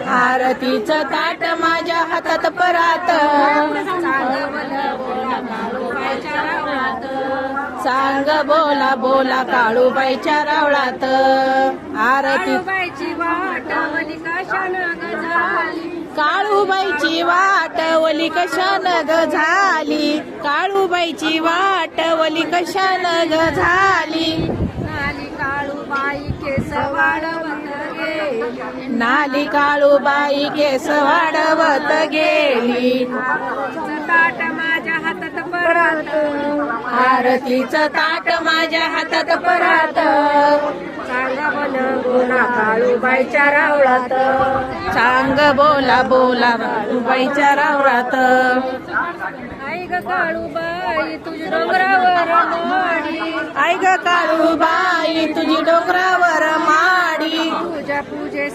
आरतीचं ताट माझ्या हातात परात, सांग बोला बोला काळूबाईच्या रावळात. आरती वाट वली कशानं ग झाली, काळूबाईची वाट वली कशानं ग झाली, काळूबाईची वाट वली कशानं ग झाली. नाली काळूबाई केस वाढवत गेली, नाली काळूबाई केस वाढवत गेली. ताट माझ्या हातात परात, आरतीचं ताट माझ्या हातात परात, सांगा बन बोला काळूबाईच्या रावळात, सांग बोला बोला काळूबाईच्या रावळात. आई ग काळूबाई तुझी डोंगरावर माडी, आई ग काळूबाई तुझी डोंगरावर माडी, तुझ्या पूजे